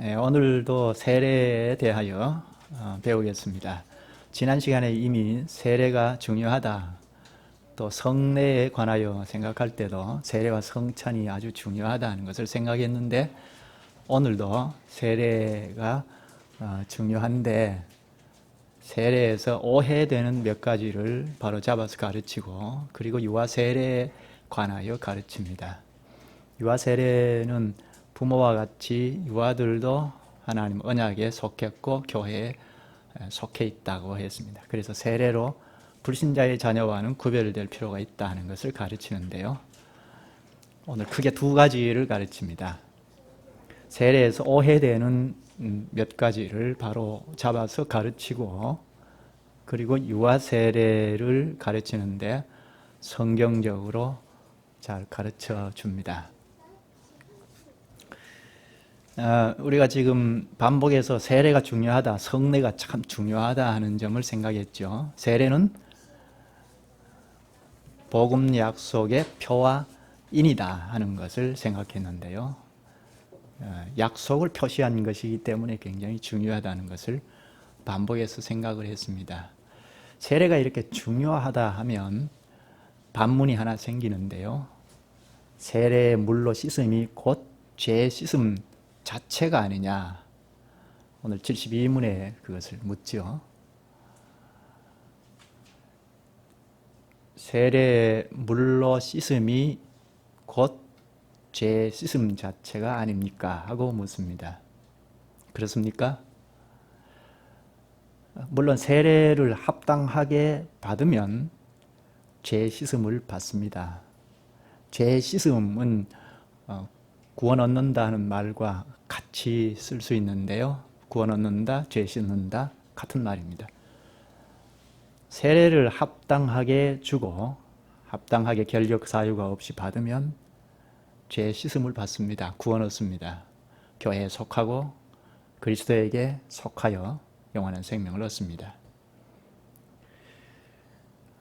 오늘도 세례에 대하여 배우겠습니다. 지난 시간에 이미 세례가 중요하다, 또 성례에 관하여 생각할 때도 세례와 성찬이 아주 중요하다는 것을 생각했는데, 오늘도 세례가 중요한데 세례에서 오해되는 몇 가지를 바로 잡아서 가르치고, 그리고 유아 세례에 관하여 가르칩니다. 유아 세례는 부모와 같이 유아들도 하나님 언약에 속했고 교회에 속해 있다고 했습니다. 그래서 세례로 불신자의 자녀와는 구별될 필요가 있다는 것을 가르치는데요. 오늘 크게 두 가지를 가르칩니다. 세례에서 오해되는 몇 가지를 바로 잡아서 가르치고, 그리고 유아 세례를 가르치는데 성경적으로 잘 가르쳐 줍니다. 우리가 지금 반복해서 세례가 중요하다, 성례가 참 중요하다 하는 점을 생각했죠. 세례는 복음 약속의 표와 인이다 하는 것을 생각했는데요. 약속을 표시한 것이기 때문에 굉장히 중요하다는 것을 반복해서 생각을 했습니다. 세례가 이렇게 중요하다 하면 반문이 하나 생기는데요. 세례의 물로 씻음이 곧 죄 씻음 자체가 아니냐. 오늘 72문에 그것을 묻죠. 세례의 물로 씻음이 곧 죄 씻음 자체가 아닙니까? 하고 묻습니다. 그렇습니까? 물론 세례를 합당하게 받으면 죄 씻음을 받습니다. 죄 씻음은 구원 얻는다는 말과 같이 쓸 수 있는데요. 구원 얻는다, 죄 씻는다 같은 말입니다. 세례를 합당하게 주고 합당하게 결격 사유가 없이 받으면 죄 씻음을 받습니다. 구원 얻습니다. 교회에 속하고 그리스도에게 속하여 영원한 생명을 얻습니다.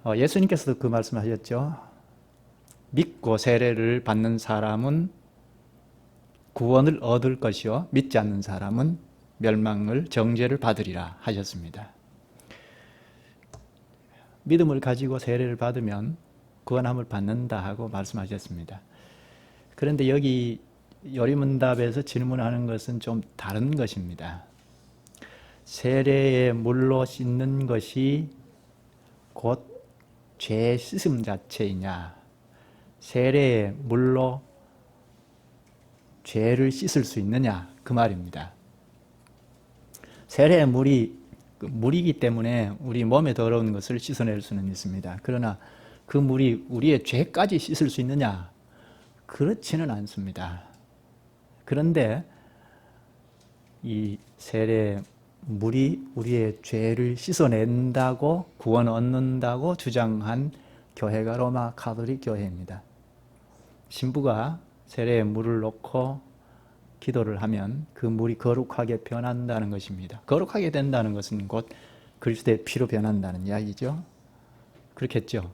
예수님께서도 그 말씀하셨죠. 믿고 세례를 받는 사람은 구원을 얻을 것이요 믿지 않는 사람은 멸망을 정죄를 받으리라 하셨습니다. 믿음을 가지고 세례를 받으면 구원함을 받는다 하고 말씀하셨습니다. 그런데 여기 요리문답에서 질문하는 것은 좀 다른 것입니다. 세례의 물로 씻는 것이 곧 죄 씻음 자체이냐, 세례의 물로 죄를 씻을 수 있느냐, 그 말입니다. 세례의 물이기 때문에 우리 몸에 더러운 것을 씻어낼 수는 있습니다. 그러나 그 물이 우리의 죄까지 씻을 수 있느냐? 그렇지는 않습니다. 그런데 이 세례의 물이 우리의 죄를 씻어낸다고, 구원 얻는다고 주장한 교회가 로마 가톨릭 교회입니다. 신부가 세례에 물을 넣고 기도를 하면 그 물이 거룩하게 변한다는 것입니다. 거룩하게 된다는 것은 곧 그리스도의 피로 변한다는 이야기죠. 그렇겠죠.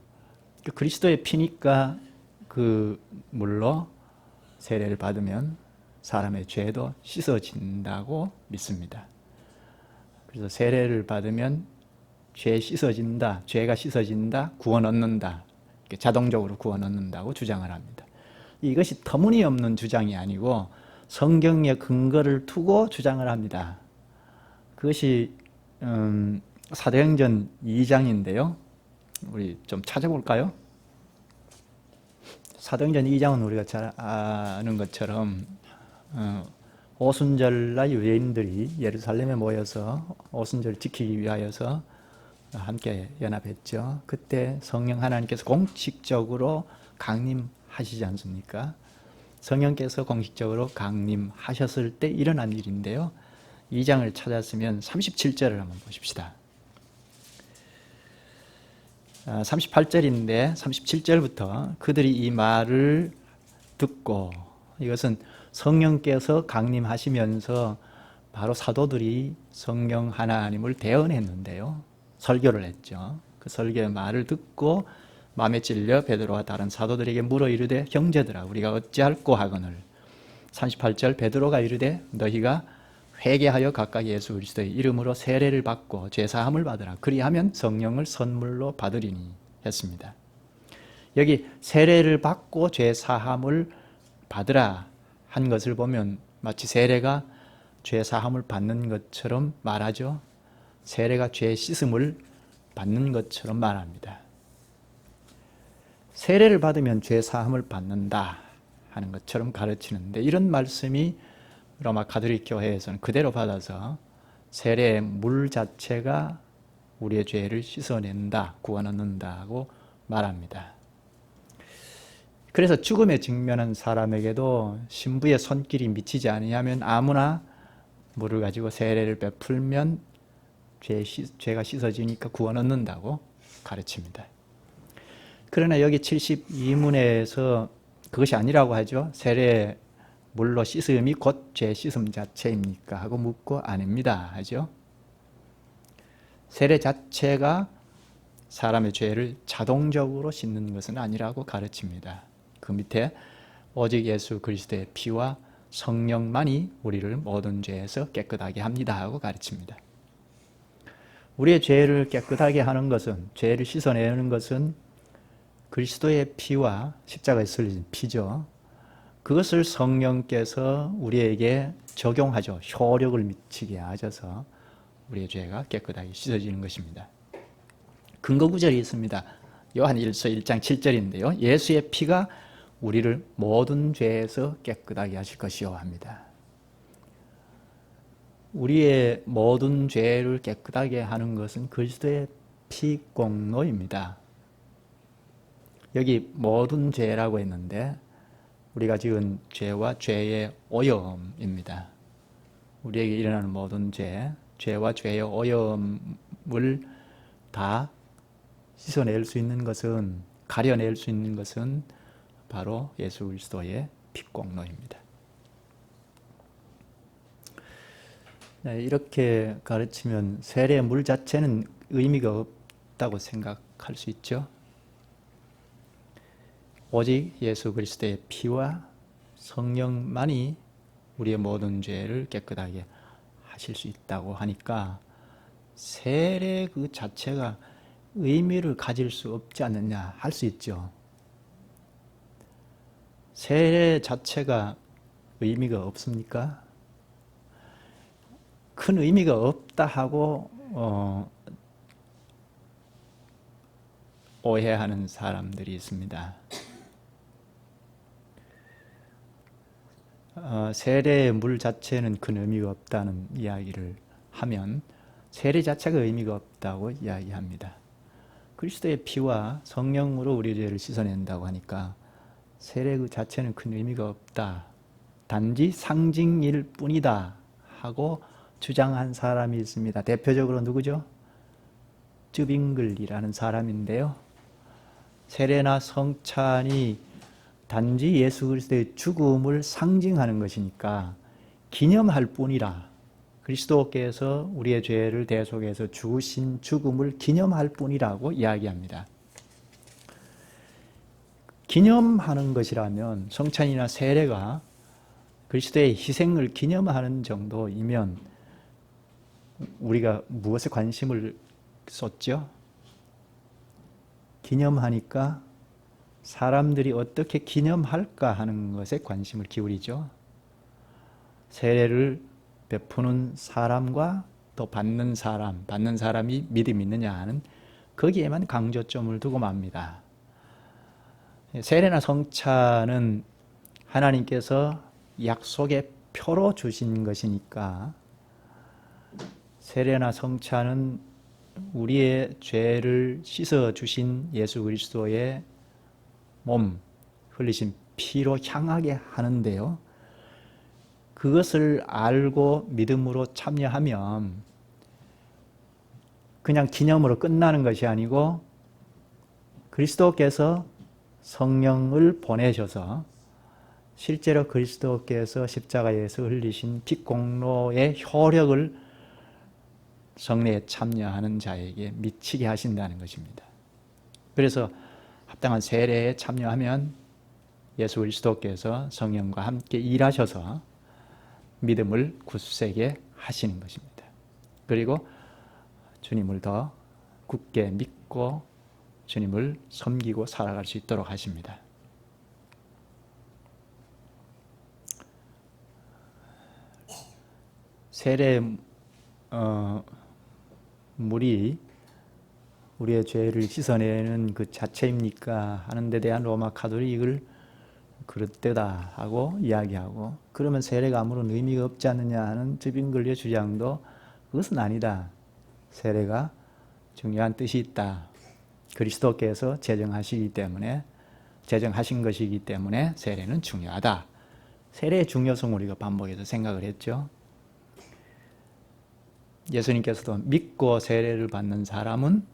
그리스도의 피니까 그 물로 세례를 받으면 사람의 죄도 씻어진다고 믿습니다. 그래서 세례를 받으면 죄 씻어진다, 죄가 씻어진다, 구원 얻는다, 자동적으로 구원 얻는다고 주장을 합니다. 이것이 터무니없는 주장이 아니고 성경의 근거를 두고 주장을 합니다. 그것이 사도행전 2장인데요. 우리 좀 찾아볼까요? 사도행전 2장은 우리가 잘 아는 것처럼 오순절날 유대인들이 예루살렘에 모여서 오순절을 지키기 위하여서 함께 연합했죠. 그때 성령 하나님께서 공식적으로 강림하시지 않습니까? 성령께서 공식적으로 강림하셨을 때 일어난 일인데요. 2장을 찾았으면 37절을 한번 보십시다. 38절인데 37절부터 그들이 이 말을 듣고, 이것은 성령께서 강림하시면서 바로 사도들이 성령 하나님을 대언했는데요. 설교를 했죠. 그 설교의 말을 듣고 마음에 찔려 베드로와 다른 사도들에게 물어 이르되, 형제들아 우리가 어찌할꼬 하거늘. 38절, 베드로가 이르되 너희가 회개하여 각각 예수 그리스도의 이름으로 세례를 받고 죄사함을 받으라. 그리하면 성령을 선물로 받으리니 했습니다. 여기 세례를 받고 죄사함을 받으라 한 것을 보면 마치 세례가 죄사함을 받는 것처럼 말하죠. 세례가 죄 씻음을 받는 것처럼 말합니다. 세례를 받으면 죄사함을 받는다 하는 것처럼 가르치는데, 이런 말씀이 로마 가톨릭 교회에서는 그대로 받아서 세례의 물 자체가 우리의 죄를 씻어낸다, 구원 얻는다고 말합니다. 그래서 죽음에 직면한 사람에게도 신부의 손길이 미치지 아니하면 아무나 물을 가지고 세례를 베풀면 죄가 씻어지니까 구원 얻는다고 가르칩니다. 그러나 여기 72문에서 그것이 아니라고 하죠. 세례 물로 씻음이 곧 죄 씻음 자체입니까? 하고 묻고 아닙니다 하죠. 세례 자체가 사람의 죄를 자동적으로 씻는 것은 아니라고 가르칩니다. 그 밑에 오직 예수 그리스도의 피와 성령만이 우리를 모든 죄에서 깨끗하게 합니다 하고 가르칩니다. 우리의 죄를 깨끗하게 하는 것은, 죄를 씻어내는 것은 그리스도의 피와 십자가에 흘린 피죠. 그것을 성령께서 우리에게 적용하죠. 효력을 미치게 하셔서 우리의 죄가 깨끗하게 씻어지는 것입니다. 근거 구절이 있습니다. 요한 1서 1장 7절인데요. 예수의 피가 우리를 모든 죄에서 깨끗하게 하실 것이요 합니다. 우리의 모든 죄를 깨끗하게 하는 것은 그리스도의 피 공로입니다. 여기 모든 죄라고 했는데 우리가 지은 죄와 죄의 오염입니다. 우리에게 일어나는 모든 죄와 죄의 오염을 다 씻어낼 수 있는 것은, 가려낼 수 있는 것은 바로 예수 그리스도의 피공로입니다. 네, 이렇게 가르치면 세례의 물 자체는 의미가 없다고 생각할 수 있죠. 오직 예수 그리스도의 피와 성령만이 우리의 모든 죄를 깨끗하게 하실 수 있다고 하니까 세례 그 자체가 의미를 가질 수 없지 않느냐 할 수 있죠. 세례 자체가 의미가 없습니까? 큰 의미가 없다 하고 오해하는 사람들이 있습니다. 세례의 물 자체는 큰 의미가 없다는 이야기를 하면 세례 자체가 의미가 없다고 이야기합니다. 그리스도의 피와 성령으로 우리 죄를 씻어낸다고 하니까 세례 그 자체는 큰 의미가 없다, 단지 상징일 뿐이다 하고 주장한 사람이 있습니다. 대표적으로 누구죠? 쯔빙글이라는 사람인데요. 세례나 성찬이 단지 예수 그리스도의 죽음을 상징하는 것이니까 기념할 뿐이라, 그리스도께서 우리의 죄를 대속해서 죽으신 죽음을 기념할 뿐이라고 이야기합니다. 기념하는 것이라면 성찬이나 세례가 그리스도의 희생을 기념하는 정도이면 우리가 무엇에 관심을 쏟죠? 기념하니까 사람들이 어떻게 기념할까 하는 것에 관심을 기울이죠. 세례를 베푸는 사람과 또 받는 사람이 믿음이 있느냐 하는 거기에만 강조점을 두고 맙니다. 세례나 성찬은 하나님께서 약속의 표로 주신 것이니까 세례나 성찬은 우리의 죄를 씻어주신 예수 그리스도의 몸, 흘리신 피로 향하게 하는데요. 그것을 알고 믿음으로 참여하면 그냥 기념으로 끝나는 것이 아니고 그리스도께서 성령을 보내셔서 실제로 그리스도께서 십자가에서 흘리신 피공로의 효력을 성례에 참여하는 자에게 미치게 하신다는 것입니다. 그래서 합당한 세례에 참여하면 예수 그리스도께서 성령과 함께 일하셔서 믿음을 굳세게 하시는 것입니다. 그리고 주님을 더 굳게 믿고 주님을 섬기고 살아갈 수 있도록 하십니다. 세례 물이 우리의 죄를 씻어내는 그 자체입니까? 하는 데 대한 로마 가톨릭을 그렇대다 하고 이야기하고, 그러면 세례가 아무런 의미가 없지 않느냐 하는 즈빙글리의 주장도 그것은 아니다. 세례가 중요한 뜻이 있다. 그리스도께서 제정하신 것이기 때문에 세례는 중요하다. 세례의 중요성을 우리가 반복해서 생각을 했죠. 예수님께서도 믿고 세례를 받는 사람은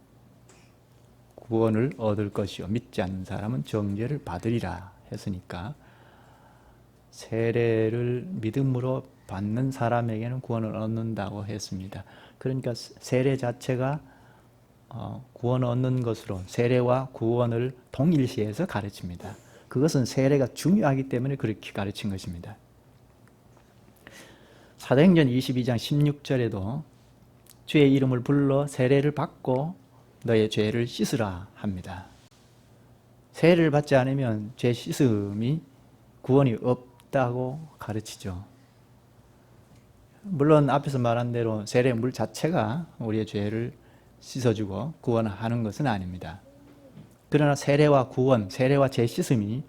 구원을 얻을 것이요 믿지 않는 사람은 정죄를 받으리라 했으니까, 세례를 믿음으로 받는 사람에게는 구원을 얻는다고 했습니다. 그러니까 세례 자체가 구원을 얻는 것으로 세례와 구원을 동일시해서 가르칩니다. 그것은 세례가 중요하기 때문에 그렇게 가르친 것입니다. 사도행전 22장 16절에도 주의 이름을 불러 세례를 받고 너의 죄를 씻으라 합니다. 세례를 받지 않으면 죄 씻음이 구원이 없다고 가르치죠. 물론 앞에서 말한 대로 세례 물 자체가 우리의 죄를 씻어주고 구원하는 것은 아닙니다. 그러나 세례와 구원, 세례와 죄 씻음이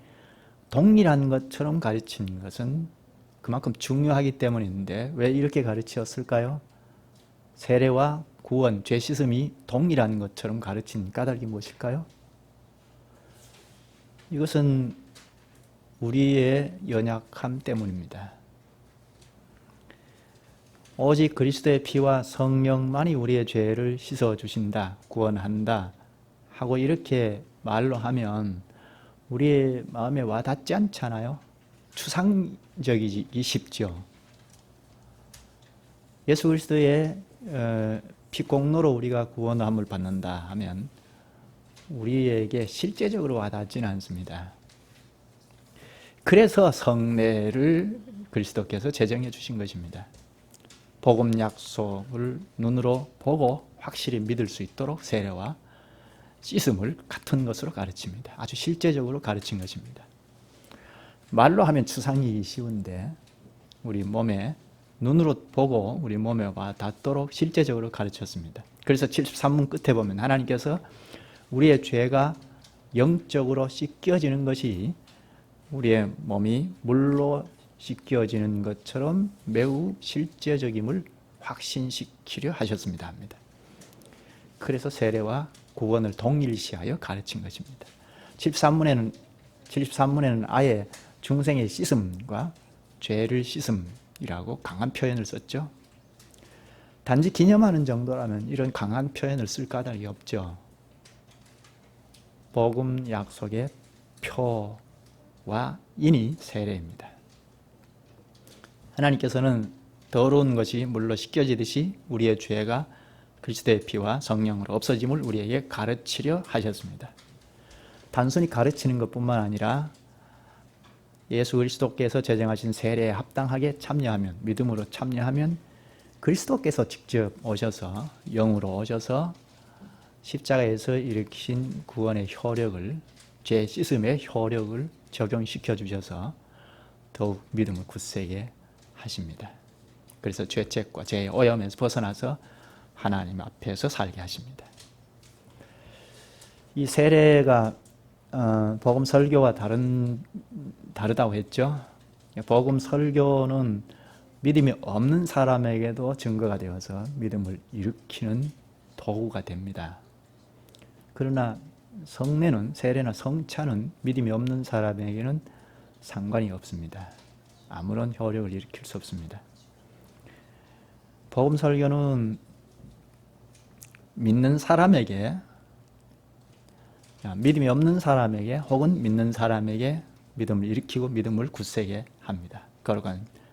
동일한 것처럼 가르치는 것은 그만큼 중요하기 때문인데 왜 이렇게 가르치었을까요? 세례와 구원, 죄 씻음이 동일한 것처럼 가르친 까닭이 무엇일까요? 이것은 우리의 연약함 때문입니다. 오직 그리스도의 피와 성령만이 우리의 죄를 씻어주신다, 구원한다 하고 이렇게 말로 하면 우리의 마음에 와닿지 않잖아요. 추상적이기 쉽죠. 예수 그리스도의 피공로로 우리가 구원함을 받는다 하면 우리에게 실제적으로 와닿지는 않습니다. 그래서 성례를 그리스도께서 제정해 주신 것입니다. 복음 약속을 눈으로 보고 확실히 믿을 수 있도록 세례와 씻음을 같은 것으로 가르칩니다. 아주 실제적으로 가르친 것입니다. 말로 하면 추상이기 쉬운데 우리 몸에 눈으로 보고 우리 몸에 와닿도록 실제적으로 가르쳤습니다. 그래서 73문 끝에 보면 하나님께서 우리의 죄가 영적으로 씻겨지는 것이 우리의 몸이 물로 씻겨지는 것처럼 매우 실제적임을 확신시키려 하셨습니다 합니다. 그래서 세례와 구원을 동일시하여 가르친 것입니다. 73문에는 아예 중생의 씻음과 죄를 씻음이라고 강한 표현을 썼죠. 단지 기념하는 정도라면 이런 강한 표현을 쓸 까닭이 없죠. 복음 약속의 표와 인이 세례입니다. 하나님께서는 더러운 것이 물로 씻겨지듯이 우리의 죄가 그리스도의 피와 성령으로 없어짐을 우리에게 가르치려 하셨습니다. 단순히 가르치는 것뿐만 아니라 예수 그리스도께서 제정하신 세례에 합당하게 참여하면, 믿음으로 참여하면 그리스도께서 직접 오셔서, 영으로 오셔서 십자가에서 일으키신 구원의 효력을, 죄 씻음의 효력을 적용시켜 주셔서 더욱 믿음을 굳세게 하십니다. 그래서 죄책과 죄의 오염에서 벗어나서 하나님 앞에서 살게 하십니다. 이 세례가 복음 설교와 다르다고 했죠. 복음 설교는 믿음이 없는 사람에게도 증거가 되어서 믿음을 일으키는 도구가 됩니다. 그러나 성례는, 세례나 성찬은 믿음이 없는 사람에게는 상관이 없습니다. 아무런 효력을 일으킬 수 없습니다. 복음 설교는 믿는 사람에게, 믿음이 없는 사람에게 혹은 믿는 사람에게 믿음을 일으키고 믿음을 굳세게 합니다.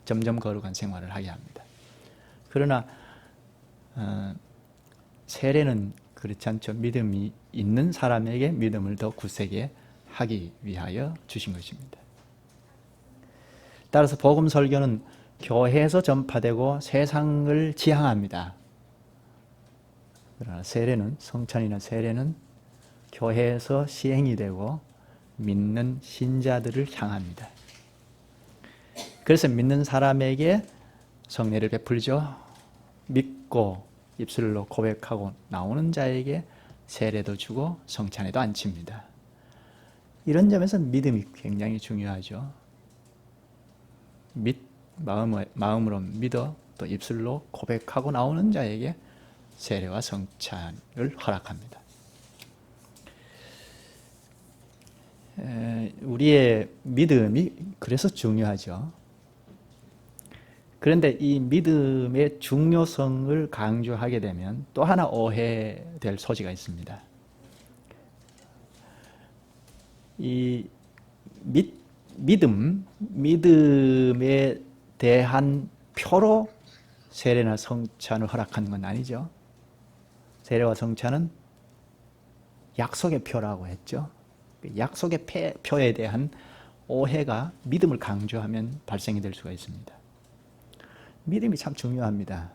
점점 거룩한 생활을 하게 합니다. 그러나 세례는 그렇지 않죠. 믿음이 있는 사람에게 믿음을 더 굳세게 하기 위하여 주신 것입니다. 따라서 복음 설교는 교회에서 전파되고 세상을 지향합니다. 그러나 세례는, 성찬이나 세례는 교회에서 시행이 되고 믿는 신자들을 향합니다. 그래서 믿는 사람에게 성례를 베풀죠. 믿고 입술로 고백하고 나오는 자에게 세례도 주고 성찬에도 앉힙니다. 이런 점에서 믿음이 굉장히 중요하죠. 마음으로 믿어 또 입술로 고백하고 나오는 자에게 세례와 성찬을 허락합니다. 우리의 믿음이 그래서 중요하죠. 그런데 이 믿음의 중요성을 강조하게 되면 또 하나 오해될 소지가 있습니다. 이 믿음에 대한 표로 세례나 성찬을 허락하는 건 아니죠. 세례와 성찬은 약속의 표라고 했죠. 약속의 표에 대한 오해가 믿음을 강조하면 발생이 될 수가 있습니다. 믿음이 참 중요합니다.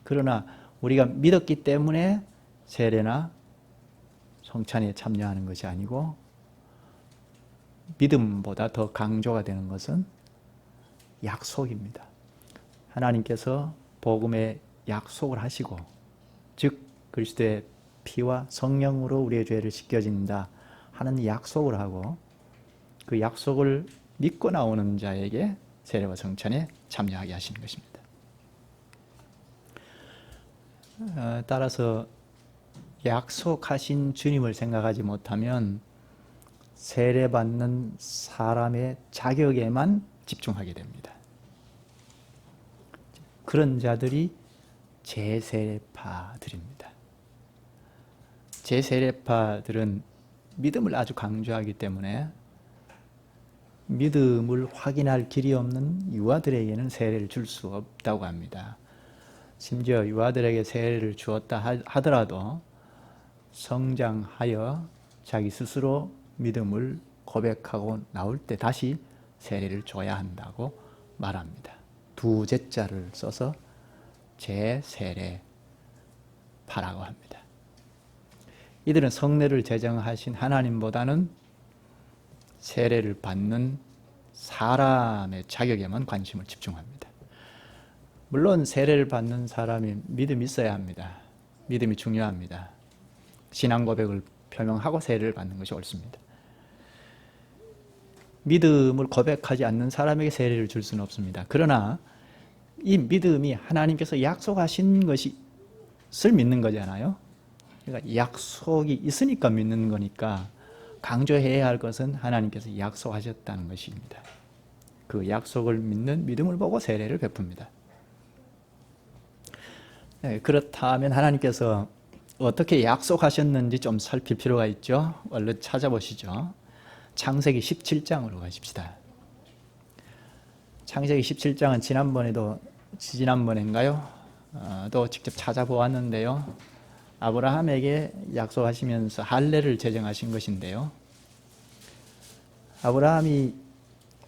그러나 우리가 믿었기 때문에 세례나 성찬에 참여하는 것이 아니고 믿음보다 더 강조가 되는 것은 약속입니다. 하나님께서 복음의 약속을 하시고 즉 그리스도의 피와 성령으로 우리의 죄를 씻겨진다 하는 약속을 하고 그 약속을 믿고 나오는 자에게 세례와 성찬에 참여하게 하시는 것입니다. 따라서 약속하신 주님을 생각하지 못하면 세례받는 사람의 자격에만 집중하게 됩니다. 그런 자들이 제세례파들입니다. 제세례파들은 믿음을 아주 강조하기 때문에 믿음을 확인할 길이 없는 유아들에게는 세례를 줄 수 없다고 합니다. 심지어 유아들에게 세례를 주었다 하더라도 성장하여 자기 스스로 믿음을 고백하고 나올 때 다시 세례를 줘야 한다고 말합니다. 두 제자를 써서 제세례파라고 합니다. 이들은 성례를 제정하신 하나님보다는 세례를 받는 사람의 자격에만 관심을 집중합니다. 물론 세례를 받는 사람이 믿음이 있어야 합니다. 믿음이 중요합니다. 신앙 고백을 표명하고 세례를 받는 것이 옳습니다. 믿음을 고백하지 않는 사람에게 세례를 줄 수는 없습니다. 그러나 이 믿음이 하나님께서 약속하신 것을 믿는 거잖아요. 그러니까 약속이 있으니까 믿는 거니까 강조해야 할 것은 하나님께서 약속하셨다는 것입니다. 그 약속을 믿는 믿음을 보고 세례를 베풉니다. 그렇다면 하나님께서 어떻게 약속하셨는지 좀 살필 필요가 있죠. 얼른 찾아보시죠. 창세기 17장으로 가십시다. 창세기 17장은 지난번인가요? 또 직접 찾아보았는데요. 아브라함에게 약속하시면서 할례를 제정하신 것인데요. 아브라함이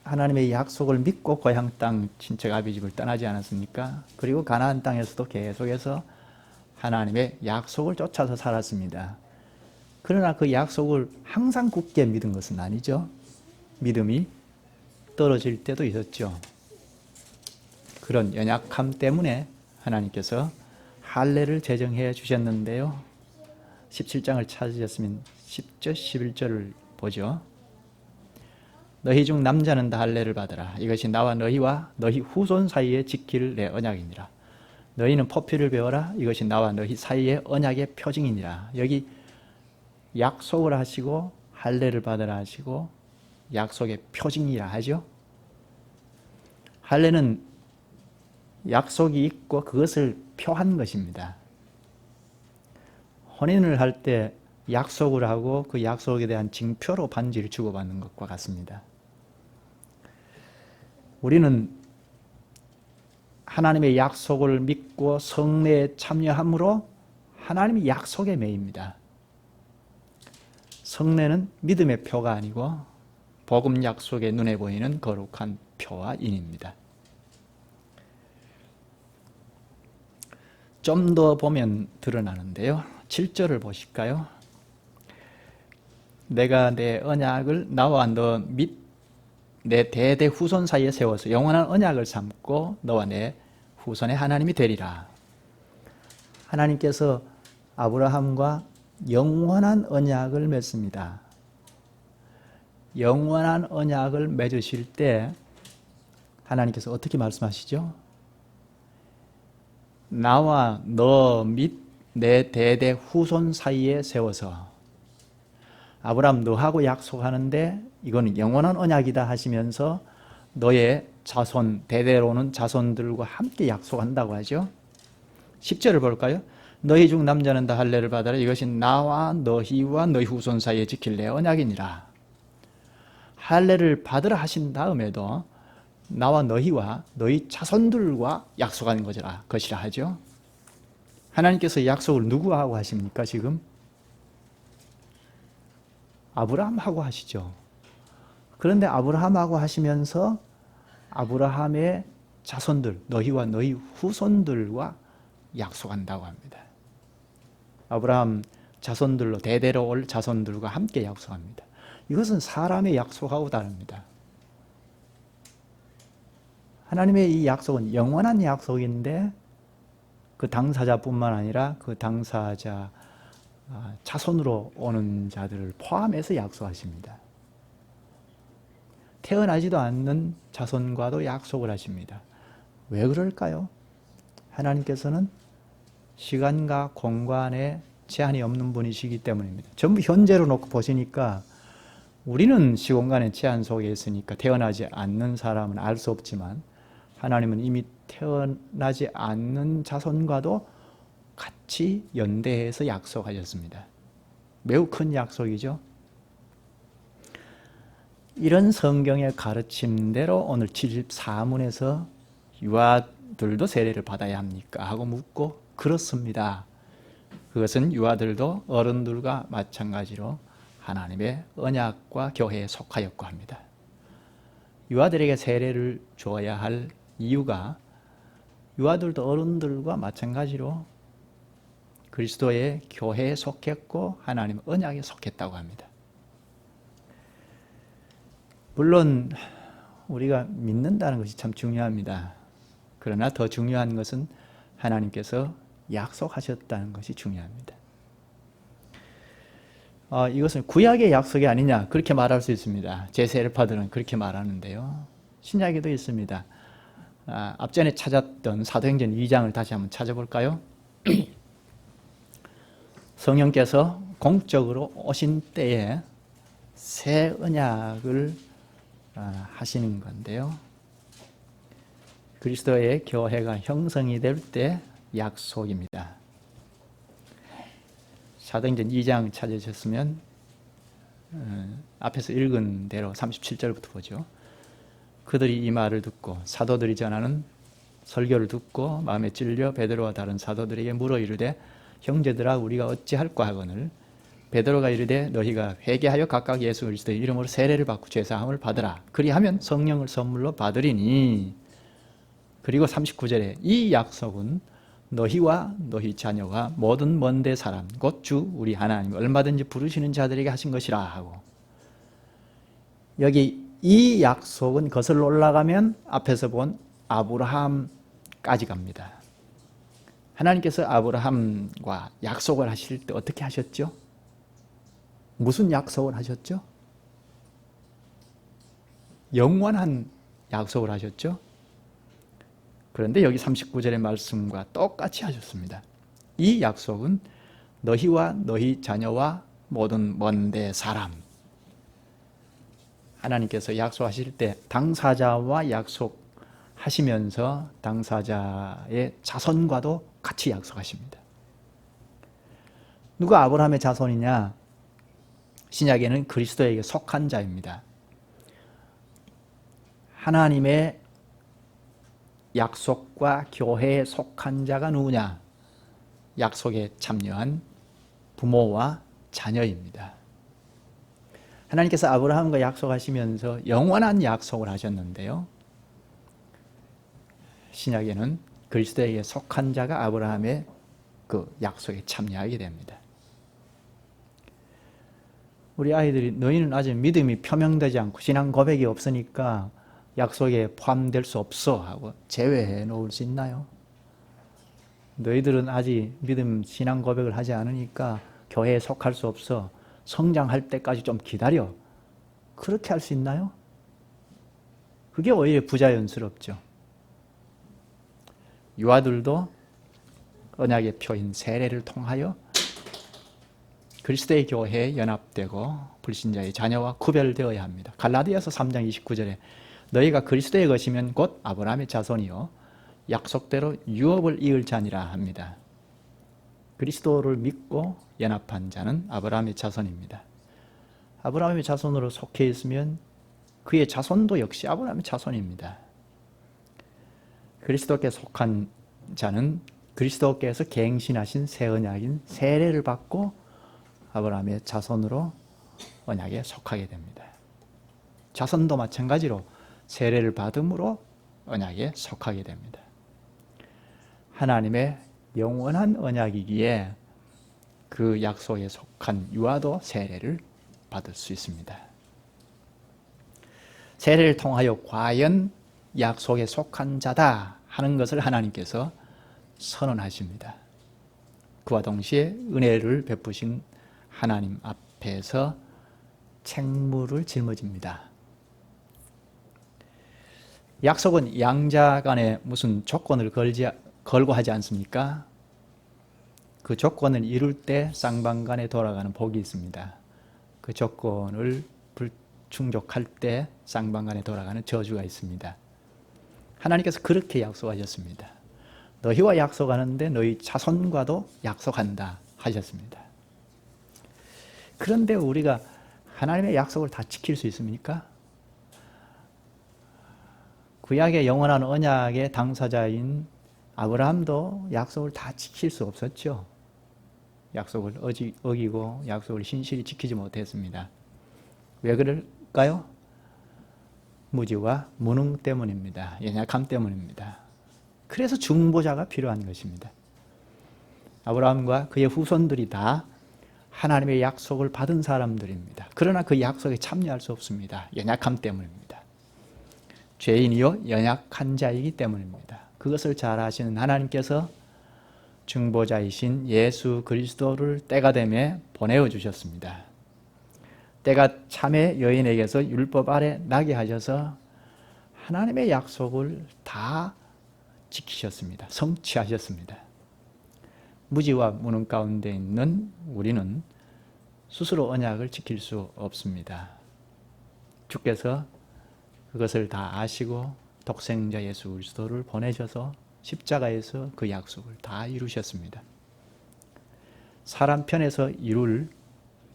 하나님의 약속을 믿고 고향 땅 친척 아비집을 떠나지 않았습니까? 그리고 가나안 땅에서도 계속해서 하나님의 약속을 쫓아서 살았습니다. 그러나 그 약속을 항상 굳게 믿은 것은 아니죠. 믿음이 떨어질 때도 있었죠. 그런 연약함 때문에 하나님께서 할례를 제정해 주셨는데요. 17장을 찾으셨으면 10절, 11절을 보죠. 너희 중 남자는 다 할례를 받으라. 이것이 나와 너희와 너희 후손 사이에 지킬 내 언약이니라. 너희는 포피를 배워라. 이것이 나와 너희 사이의 언약의 표징이니라. 여기 약속을 하시고 할례를 받으라 하시고 약속의 표징이라 하죠. 할례는 약속이 있고 그것을 표한 것입니다. 혼인을 할 때 약속을 하고 그 약속에 대한 징표로 반지를 주고받는 것과 같습니다. 우리는 하나님의 약속을 믿고 성례에 참여함으로 하나님의 약속에 매입니다. 성례는 믿음의 표가 아니고 복음 약속의 눈에 보이는 거룩한 표와 인입니다. 좀 더 보면 드러나는데요. 7절을 보실까요? 내가 내 언약을 나와 너 및 내 대대 후손 사이에 세워서 영원한 언약을 삼고 너와 내 후손의 하나님이 되리라. 하나님께서 아브라함과 영원한 언약을 맺습니다. 영원한 언약을 맺으실 때 하나님께서 어떻게 말씀하시죠? 나와 너 및 내 대대 후손 사이에 세워서. 아브라함 너하고 약속하는데 이거는 영원한 언약이다 하시면서 너의 자손, 대대로는 자손들과 함께 약속한다고 하죠. 10절을 볼까요? 너희 중 남자는 다 할례를 받아라. 이것이 나와 너희와 너희 후손 사이에 지킬 내 언약이니라. 할례를 받으라 하신 다음에도 나와 너희와 너희 자손들과 약속한 것이라 하죠. 하나님께서 약속을 누구하고 하십니까 지금? 아브라함하고 하시죠. 그런데 아브라함하고 하시면서 아브라함의 자손들, 너희와 너희 후손들과 약속한다고 합니다. 아브라함 자손들로 대대로 올 자손들과 함께 약속합니다. 이것은 사람의 약속하고 다릅니다. 하나님의 이 약속은 영원한 약속인데 그 당사자뿐만 아니라 그 당사자 자손으로 오는 자들을 포함해서 약속하십니다. 태어나지도 않는 자손과도 약속을 하십니다. 왜 그럴까요? 하나님께서는 시간과 공간에 제한이 없는 분이시기 때문입니다. 전부 현재로 놓고 보시니까 우리는 시공간의 제한 속에 있으니까 태어나지 않는 사람은 알 수 없지만 하나님은 이미 태어나지 않는 자손과도 같이 연대해서 약속하셨습니다. 매우 큰 약속이죠. 이런 성경의 가르침대로 오늘 74문에서 유아들도 세례를 받아야 합니까? 하고 묻고 그렇습니다. 그것은 유아들도 어른들과 마찬가지로 하나님의 언약과 교회에 속하였고 합니다. 유아들에게 세례를 줘야 할 이유가 유아들도 어른들과 마찬가지로 그리스도의 교회에 속했고 하나님의 언약에 속했다고 합니다. 물론 우리가 믿는다는 것이 참 중요합니다. 그러나 더 중요한 것은 하나님께서 약속하셨다는 것이 중요합니다. 이것은 구약의 약속이 아니냐 그렇게 말할 수 있습니다. 제세례파들은 그렇게 말하는데요. 신약에도 있습니다. 앞전에 찾았던 사도행전 2장을 다시 한번 찾아볼까요? 성령께서 공적으로 오신 때에 새 언약을 하시는 건데요. 그리스도의 교회가 형성이 될 때 약속입니다. 사도행전 2장 찾으셨으면 앞에서 읽은 대로 37절부터 보죠. 그들이 이 말을 듣고 사도들이 전하는 설교를 듣고 마음에 찔려 베드로와 다른 사도들에게 물어 이르되 형제들아 우리가 어찌할까 하거늘 베드로가 이르되 너희가 회개하여 각각 예수 그리스도의 이름으로 세례를 받고 죄사함을 받으라. 그리하면 성령을 선물로 받으리니. 그리고 39절에 이 약속은 너희와 너희 자녀와 모든 먼데 사람 곧 주 우리 하나님 얼마든지 부르시는 자들에게 하신 것이라 하고, 여기 이 약속은 거슬러 올라가면 앞에서 본 아브라함까지 갑니다. 하나님께서 아브라함과 약속을 하실 때 어떻게 하셨죠? 무슨 약속을 하셨죠? 영원한 약속을 하셨죠? 그런데 여기 39절의 말씀과 똑같이 하셨습니다. 이 약속은 너희와 너희 자녀와 모든 먼데 사람. 하나님께서 약속하실 때 당사자와 약속하시면서 당사자의 자손과도 같이 약속하십니다. 누가 아브라함의 자손이냐? 신약에는 그리스도에게 속한 자입니다. 하나님의 약속과 교회에 속한 자가 누구냐? 약속에 참여한 부모와 자녀입니다. 하나님께서 아브라함과 약속하시면서 영원한 약속을 하셨는데요. 신약에는 그리스도에게 속한 자가 아브라함의 그 약속에 참여하게 됩니다. 우리 아이들이 너희는 아직 믿음이 표명되지 않고 신앙 고백이 없으니까 약속에 포함될 수 없어 하고 제외해 놓을 수 있나요? 너희들은 아직 믿음 신앙 고백을 하지 않으니까 교회에 속할 수 없어. 성장할 때까지 좀 기다려. 그렇게 할 수 있나요? 그게 오히려 부자연스럽죠. 유아들도 언약의 표인 세례를 통하여 그리스도의 교회에 연합되고 불신자의 자녀와 구별되어야 합니다. 갈라디아서 3장 29절에 너희가 그리스도의 것이면 곧 아브라함의 자손이요 약속대로 유업을 이을 자니라 합니다. 그리스도를 믿고 연합한 자는 아브라함의 자손입니다. 아브라함의 자손으로 속해 있으면 그의 자손도 역시 아브라함의 자손입니다. 그리스도께 속한 자는 그리스도께서 갱신하신 새 언약인 세례를 받고 아브라함의 자손으로 언약에 속하게 됩니다. 자손도 마찬가지로 세례를 받음으로 언약에 속하게 됩니다. 하나님의 영원한 언약이기에 그 약속에 속한 유아도 세례를 받을 수 있습니다. 세례를 통하여 과연 약속에 속한 자다 하는 것을 하나님께서 선언하십니다. 그와 동시에 은혜를 베푸신 하나님 앞에서 책무를 짊어집니다. 약속은 양자 간에 무슨 조건을 걸고 하지 않습니까? 그 조건을 이룰 때 쌍방간에 돌아가는 복이 있습니다. 그 조건을 불충족할 때 쌍방간에 돌아가는 저주가 있습니다. 하나님께서 그렇게 약속하셨습니다. 너희와 약속하는데 너희 자손과도 약속한다 하셨습니다. 그런데 우리가 하나님의 약속을 다 지킬 수 있습니까? 구약의 영원한 언약의 당사자인 아브라함도 약속을 다 지킬 수 없었죠. 약속을 어기고 약속을 신실히 지키지 못했습니다. 왜 그럴까요? 무지와 무능 때문입니다. 연약함 때문입니다. 그래서 중보자가 필요한 것입니다. 아브라함과 그의 후손들이 다 하나님의 약속을 받은 사람들입니다. 그러나 그 약속에 참여할 수 없습니다. 연약함 때문입니다. 죄인이요 연약한 자이기 때문입니다. 그것을 잘 아시는 하나님께서 중보자이신 예수 그리스도를 때가 되매 보내어 주셨습니다. 때가 참에 여인에게서 율법 아래 나게 하셔서 하나님의 약속을 다 지키셨습니다. 성취하셨습니다. 무지와 무능 가운데 있는 우리는 스스로 언약을 지킬 수 없습니다. 주께서 그것을 다 아시고 독생자 예수 그리스도를 보내셔서 십자가에서 그 약속을 다 이루셨습니다. 사람 편에서 이룰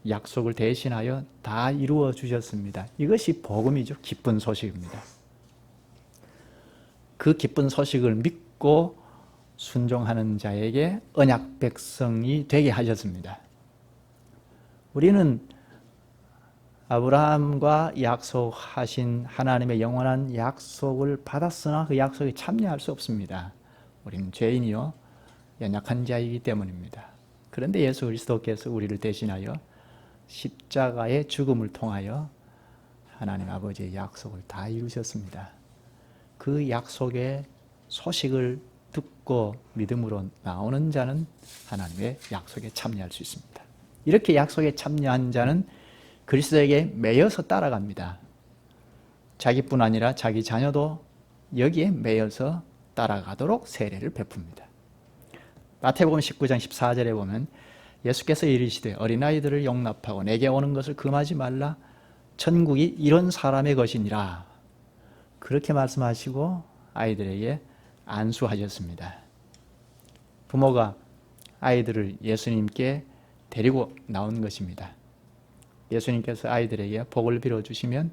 약속을 대신하여 다 이루어 주셨습니다. 이것이 복음이죠. 기쁜 소식입니다. 그 기쁜 소식을 믿고 순종하는 자에게 언약 백성이 되게 하셨습니다. 우리는 아브라함과 약속하신 하나님의 영원한 약속을 받았으나 그 약속에 참여할 수 없습니다. 우리는 죄인이요 연약한 자이기 때문입니다. 그런데 예수 그리스도께서 우리를 대신하여 십자가의 죽음을 통하여 하나님 아버지의 약속을 다 이루셨습니다. 그 약속의 소식을 듣고 믿음으로 나오는 자는 하나님의 약속에 참여할 수 있습니다. 이렇게 약속에 참여한 자는 그리스도에게 매여서 따라갑니다. 자기뿐 아니라 자기 자녀도 여기에 매여서 따라가도록 세례를 베풉니다. 마태복음 19장 14절에 보면 예수께서 이르시되 어린아이들을 용납하고 내게 오는 것을 금하지 말라. 천국이 이런 사람의 것이니라. 그렇게 말씀하시고 아이들에게 안수하셨습니다. 부모가 아이들을 예수님께 데리고 나온 것입니다. 예수님께서 아이들에게 복을 빌어주시면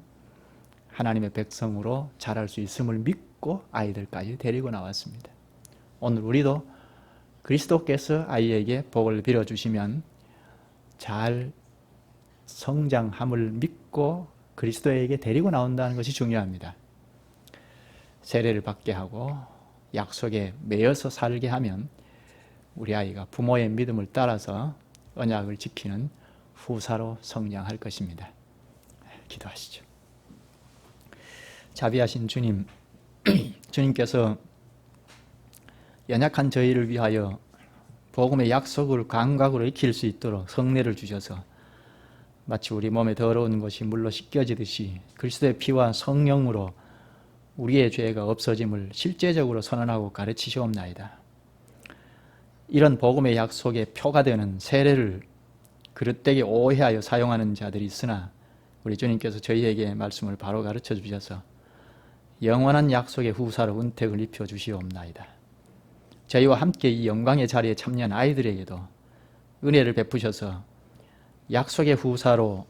하나님의 백성으로 자랄 수 있음을 믿고 아이들까지 데리고 나왔습니다. 오늘 우리도 그리스도께서 아이에게 복을 빌어주시면 잘 성장함을 믿고 그리스도에게 데리고 나온다는 것이 중요합니다. 세례를 받게 하고 약속에 매여서 살게 하면 우리 아이가 부모의 믿음을 따라서 언약을 지키는 후사로 성장할 것입니다. 기도하시죠. 자비하신 주님, 주님께서 연약한 저희를 위하여 복음의 약속을 감각으로 익힐 수 있도록 성례를 주셔서 마치 우리 몸에 더러운 것이 물로 씻겨지듯이 그리스도의 피와 성령으로 우리의 죄가 없어짐을 실제적으로 선언하고 가르치시옵나이다. 이런 복음의 약속의 표가 되는 세례를 그릇되게 오해하여 사용하는 자들이 있으나 우리 주님께서 저희에게 말씀을 바로 가르쳐 주셔서 영원한 약속의 후사로 은택을 입혀 주시옵나이다. 저희와 함께 이 영광의 자리에 참여한 아이들에게도 은혜를 베푸셔서 약속의 후사로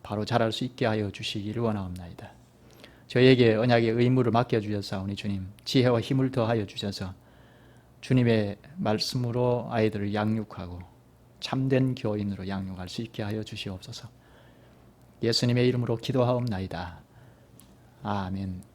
바로 자랄 수 있게 하여 주시기를 원하옵나이다. 저희에게 언약의 의무를 맡겨주셨사오니 주님, 지혜와 힘을 더하여 주셔서 주님의 말씀으로 아이들을 양육하고 참된 교인으로 양육할 수 있게 하여 주시옵소서. 예수님의 이름으로 기도하옵나이다. 아멘.